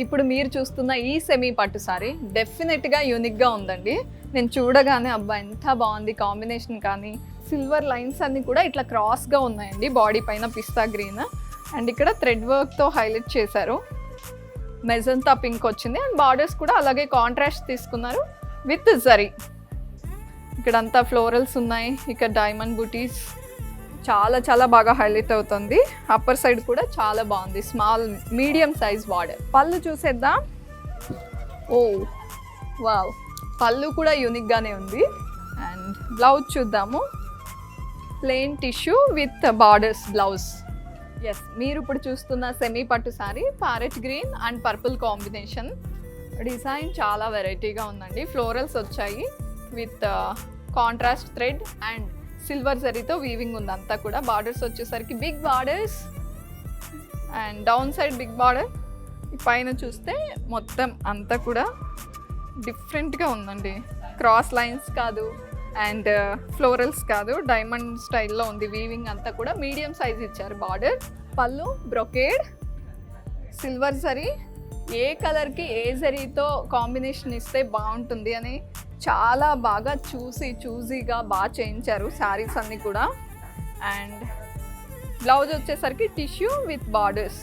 ఇప్పుడు మీరు చూస్తున్న ఈ సెమీ పట్టు సారీ డెఫినెట్గా యూనిక్గా ఉందండి. నేను చూడగానే అబ్బా ఎంత బాగుంది కాంబినేషన్, కానీ సిల్వర్ లైన్స్ అన్నీ కూడా ఇట్లా క్రాస్గా ఉన్నాయండి బాడీ పైన పిస్తా గ్రీన్. అండ్ ఇక్కడ థ్రెడ్ వర్క్తో హైలైట్ చేశారు. మెజంతా పింక్ వచ్చింది అండ్ బార్డర్స్ కూడా అలాగే కాంట్రాస్ట్ తీసుకున్నారు విత్ జరీ. ఇక్కడంతా ఫ్లోరల్స్ ఉన్నాయి, ఇక్కడ డైమండ్ బూటీస్ చాలా చాలా బాగా హైలైట్ అవుతుంది. అప్పర్ సైడ్ కూడా చాలా బాగుంది, స్మాల్ మీడియం సైజ్ బార్డర్. పళ్ళు చూసేద్దాం. ఓ వావ్, పళ్ళు కూడా యూనిక్గానే ఉంది. అండ్ బ్లౌజ్ చూద్దాము. Plain tissue with borders blouse. Yes, మీరు ఇప్పుడు చూస్తున్న సెమీ పట్టు sari parrot green and purple combination. Design చాలా వెరైటీగా ఉందండి. ఫ్లోరల్స్ వచ్చాయి with contrast thread and silver జరీతో వీవింగ్ ఉంది అంతా కూడా. బార్డర్స్ వచ్చేసరికి big borders and down side big border. పైన చూస్తే మొత్తం అంతా కూడా డిఫరెంట్గా ఉందండి. క్రాస్ లైన్స్ కాదు అండ్ ఫ్లోరల్స్ కాదు, డైమండ్ స్టైల్లో ఉంది వీవింగ్ అంతా కూడా. మీడియం సైజ్ ఇచ్చారు బార్డర్. పళ్ళు బ్రొకేడ్ సిల్వర్ జరీ. ఏ కలర్కి ఏ జరీతో కాంబినేషన్ ఇస్తే బాగుంటుంది అని చాలా బాగా చూజీగా బాగా చేయించారు శారీస్ అన్నీ కూడా. అండ్ బ్లౌజ్ వచ్చేసరికి టిష్యూ విత్ బార్డర్స్.